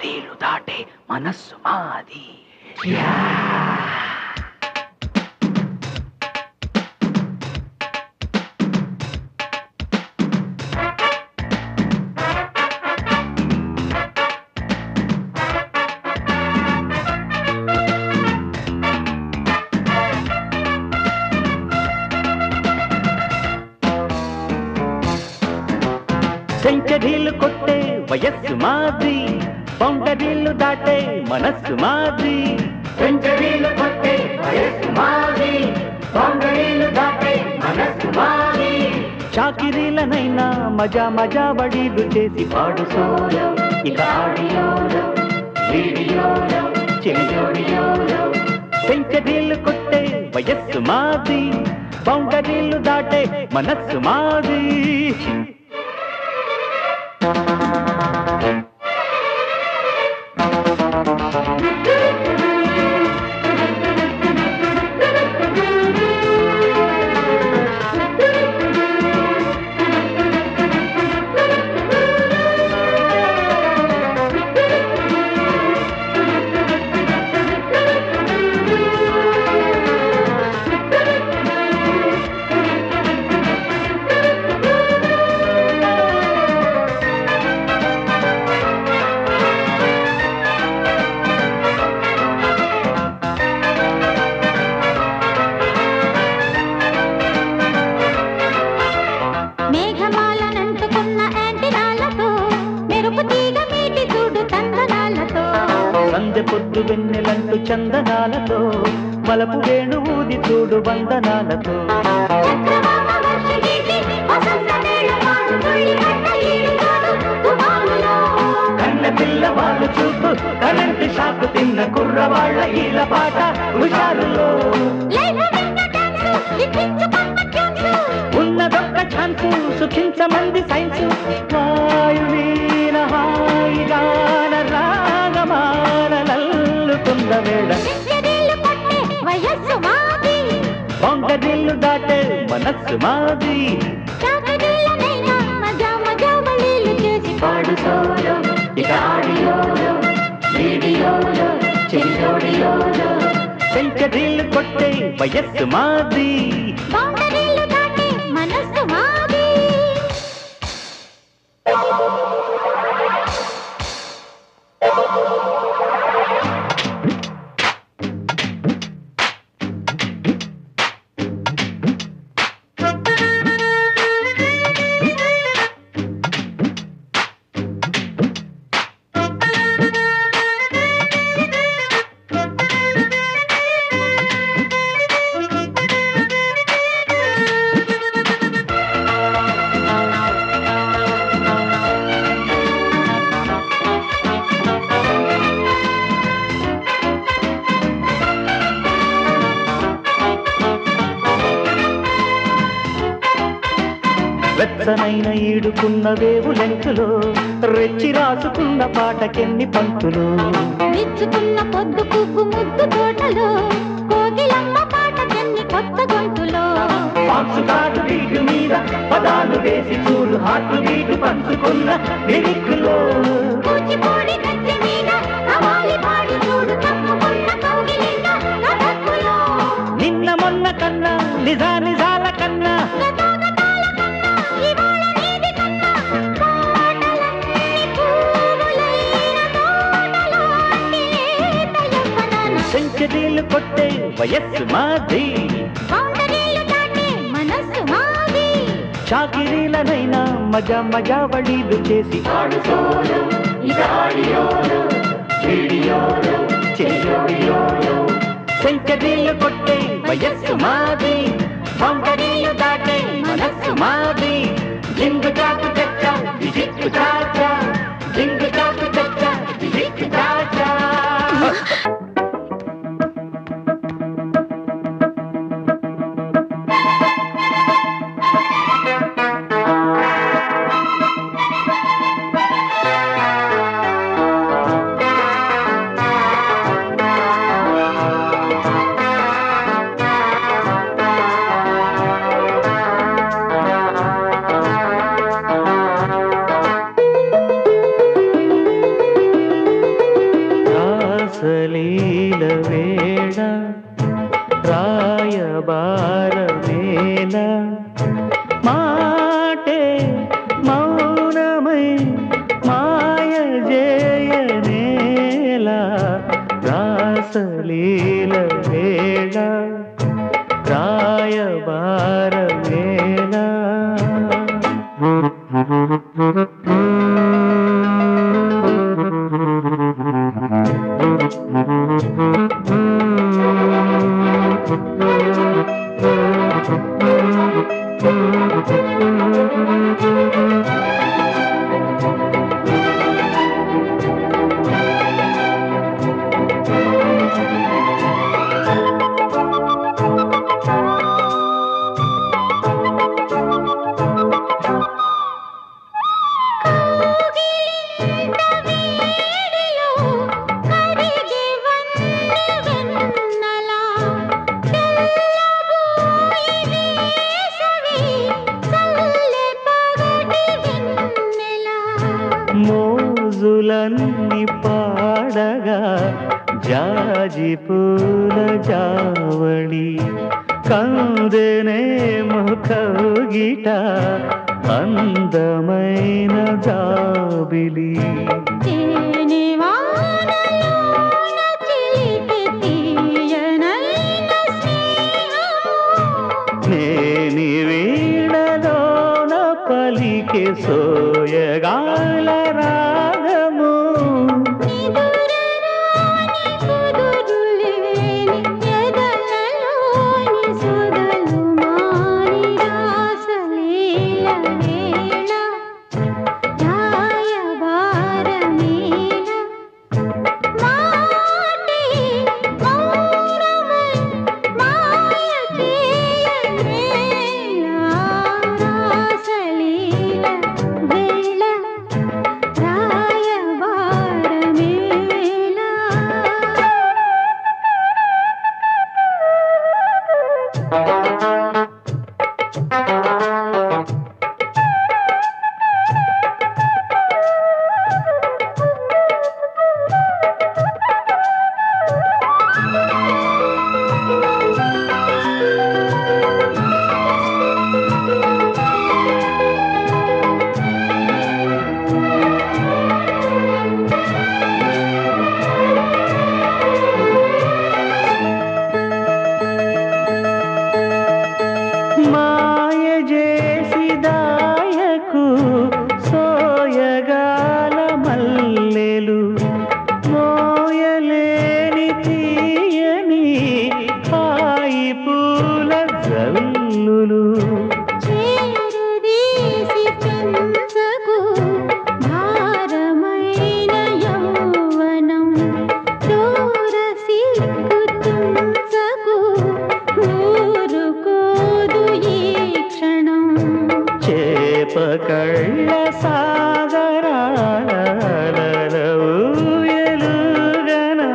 బౌండరీలు దాటే మనస్సు మాది. సెంచరీలు కొట్టే వయస్సు మాది, బౌండరీలు దాటే మనస్సు మాది. సెంచరీలు కొట్టే వయస్సు మాది, బౌండరీలు దాటే మనస్సు మాది. చాకిరీలనైనా మజా మజా బడీలు చేసి పాడు సోలో, ఇక ఆడియోలో వీడియోలో చెలిజోడియోలో. సెంచరీలు కొట్టే వయస్సు మాది, బౌండరీలు దాటే మనస్సు మాది. సందె పొద్దు వెన్నెలంటూ చందనాలతో, మలపు వేణు ఊది చూడు వందనాలతో. కన్న పిల్లవాళ్ళు చూపు కరెంటు షాకు తిన్న కుర్రవాళ్ళ ఈల పాట హుషారులో. ఉన్నదొక్క ఛాన్సు సుఖించమంది సైన్సు. వాయువీన హాయిగాన రాగమాలల్లుకున్న వేళ. బౌండరీలు దాటే మనస్సు మాది. పాడు సోలో, ఇక ఆడియోలో వీడియోలో చెలిజోడియోలో. సెంచరీలు కొట్టే వయస్సు మాది, బౌండరీలు దాటే మనస్సు మాది. వెచ్చనైన ఈడుకున్న వేవు లెంకులో, రెచ్చి రాసుకున్న పాటకెన్ని పంతులు. విచ్చుకున్న పొద్దు పువ్వు ముద్దు తోటలో, కోకిలమ్మ పాటకెన్ని కొత్త గొంతులో. పాక్సు కాటు వీటు మీద పదాలు వేసి చూడు, హాటు వీటు పంచుకున్న లిరిక్కులో. కూచిపూడి గద్దె మీద కవాలి పాడి చూడు, తప్పుకున్న కౌగిలిలో కథక్కులో. నిన్న మొన్న కన్నా నిజాల కన్నా, సెంచరీలు కొట్టే వయస్సు మాది, బౌండరీలు దాటే మనస్సు మాది. చాకిరీలనైనా మజా మజా వడీలు చేసి పాడు సోలో, ఇక ఆడియోలో వీడియోలో చెలిజోడియోలో. సెంచరీలు కొట్టే వయస్సు మాది, బౌండరీలు దాటే మనస్సు మాది. జింగు చాకు చచ్చా విజిక్కు చాచా, జింగు చాకు చచ్చా విజిక్కు చాచా. రాసలీల వేళ రాయబారమేళ మాటే మౌనమై మాయ జయనేల రాసలీల వేళ రాయబారమేళ మోజులన్నీ పాడగా జాజి పూల జావళి కందెనేమో కౌగిట అందమైన జాబిలి నేని వీణలోన పలికే సోయగాల రాగము మాయ చేసి దాయకు సోయగాల మల్లెలు మోయలేని తీయని హాయి పూల జల్లులు కళ్ళ సాగరాల ఊయలుగనా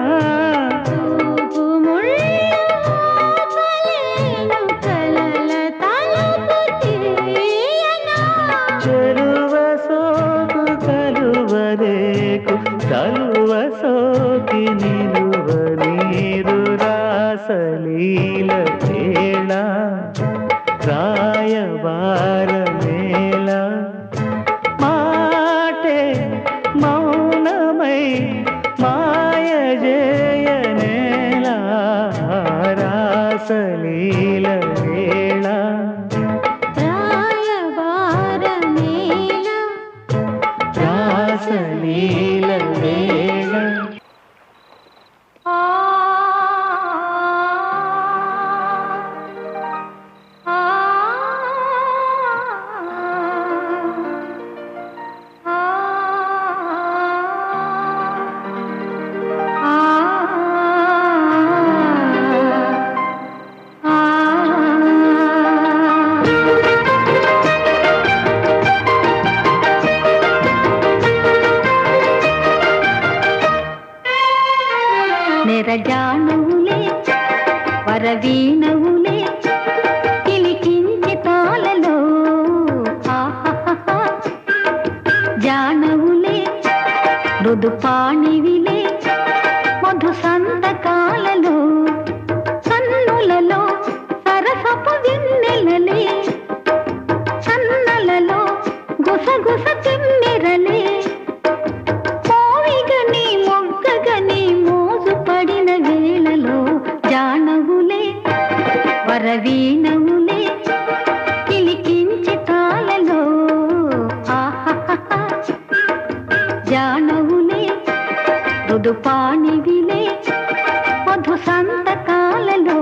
చెరువ సోకు కలువదేకు కలువ సోకి నిలువ నీరు రాసలీల వేళ రాయబారమేళ మాటే మౌనమై మాయ జయనేల రాసలీల వేళ రాసలీల వేళ నెరజానవులే వరవీణవులే కిలికించి తాళలో జానవులే మృదుపాణివిలే మధుస జానవులే మృదుపాణివిలే మధు సంతకాలలో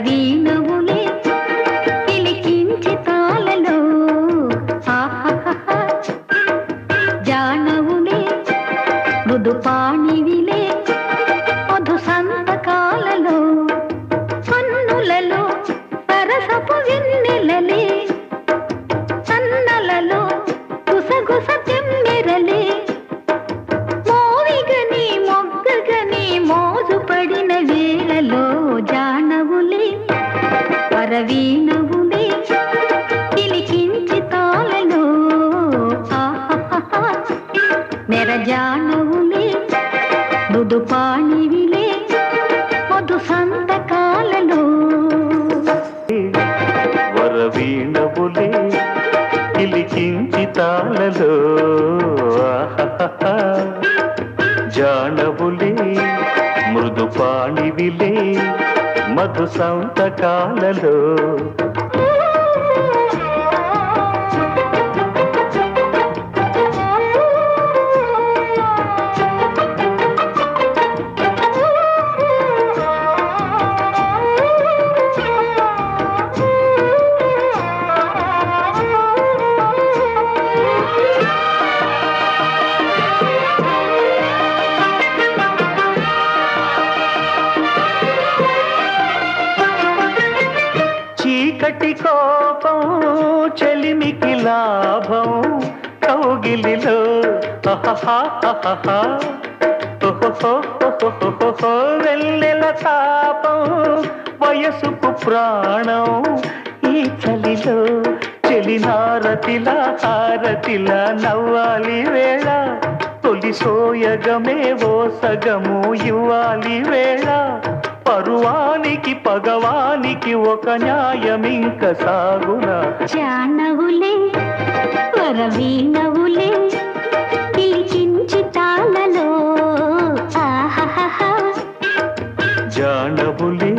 వీణవులే పిలికించి తాళలో జానవులే మృదుపాణివిలే మధు సంతకాలలో కన్నులలో సరసపు వెన్నెలలే సన్నలలో గుసగుస తెమ్మెరలే మోవిగని మొగ్గగని మోజు పడిన వేళలో జానవులే పరవీణవులే పిలికించి తాళలో నెరజానవులే మృదుపాణివిలే మధు సంతకాలలో వరవీణవులే పిలికించి తాళలో జానవులే మృదుపాణివిలే మధు సంతకాలలో చీకటి కోపం చెలిమికి లాభం కౌగిలిలో వెన్నెల తాపం వయసుకు ప్రాణం ఈ చలిలో చెలినారతిలా హారతిలా నవ్వాలి వేళ తొలి సోయగమే ఓ సగము ఇవ్వాలి వేళ పరువానికి పగవానికి ఒక న్యాయమింక సాగునా జానవులే వరవీణవులే పిలికించి తాళలో జానవులే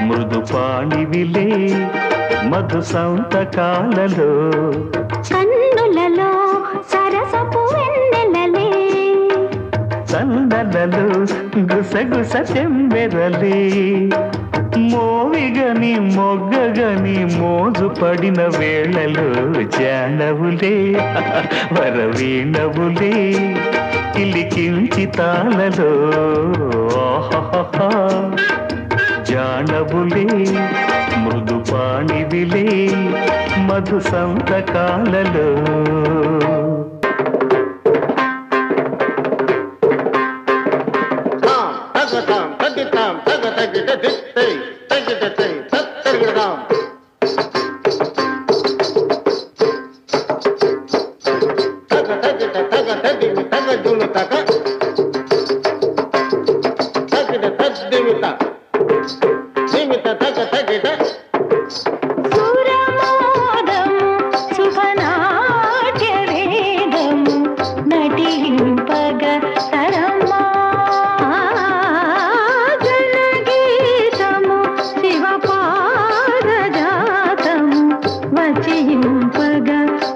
మృదుపాణివిలే మధు సంతకాలలో కన్నులలో సరసపు వెన్నెలలే సన్నలలో గుసగుస తెమ్మెరలే మోవిగని మొగ్గగని మోజు పడిన వేళలో జానవులే వరవీణవులే పిలికించి తాళలో జానవులే మృదుపాణివిలే మధు సంతకాలలో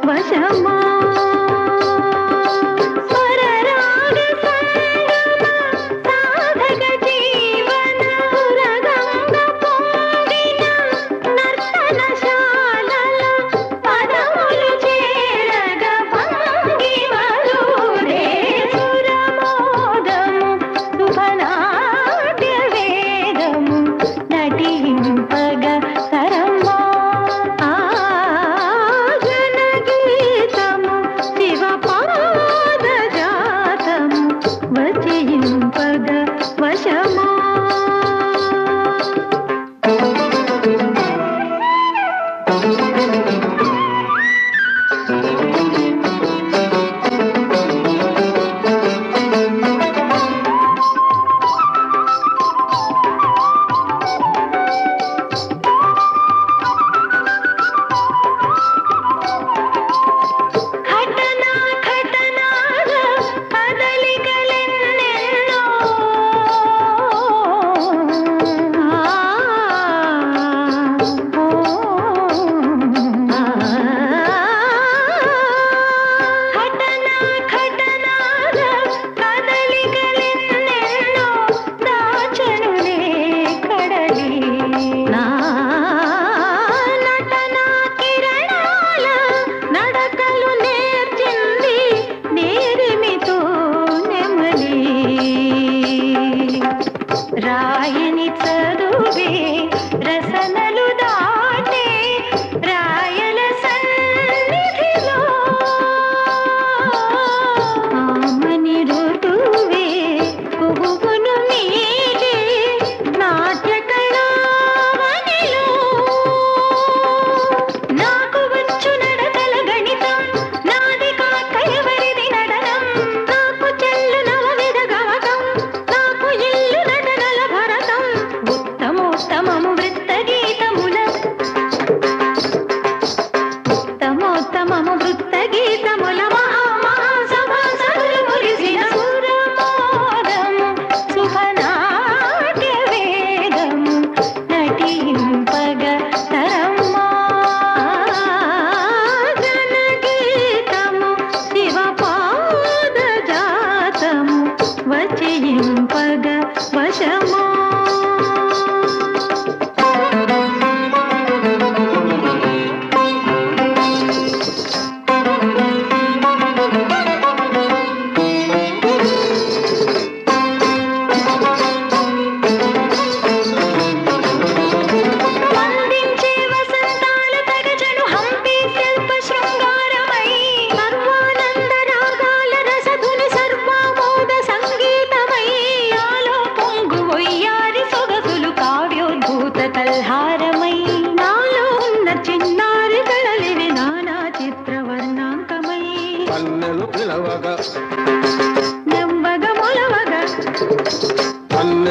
వశమా పరరాగ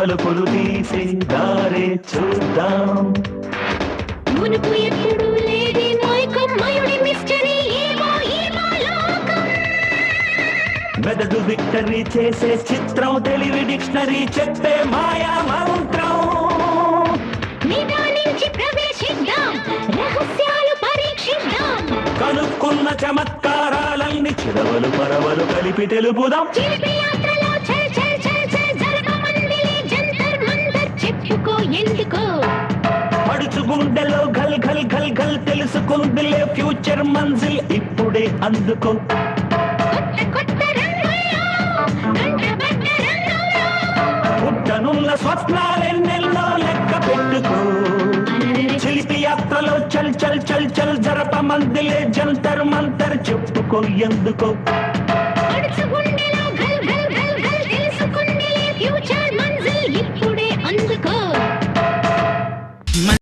తలుపులు తీసి దారే చూద్దాం. మునుపు ఎప్పుడు లేని మైకమ్మయుడి మిస్టరీ ఏమో ఏమో లోకం. మెదడు విక్టరీ చేసే చిత్రం తెలివి డిక్షనరీ చెప్పే మాయా మంత్రం. నిదానించి ప్రవేశిద్దాం, రహస్యాలు పరీక్షిద్దాం. కనుక్కున్న చమత్కారాలన్నీ చిరవలు పరవలు కలిపి తెలుపుదాం. చిలిపి యాత్రలో చల్ చల్ చల్ చల్ జరగమందిలే జంతర్ మంతర్ చెప్పుకో ఎందుకో. పడుచు గుండెలో ఘల్ ఘల్ ఘల్ ఘల్ తెలుసుకుందిలే ఫ్యూచర్ మంజిల్ ఇప్పుడే అందుకో. కొత్త కొత్త రంగుల్లో కంటబడ్డ రంగుల్లో పుట్టనున్న స్వప్నాలెన్నెల్లో లెక్క పెట్టుకో. చిలిపి యాత్రలో చల్ చల్ చల్ చల్ జరపమందిలే జంతర్ మంతర్ చెప్పుకో ఎందుకో.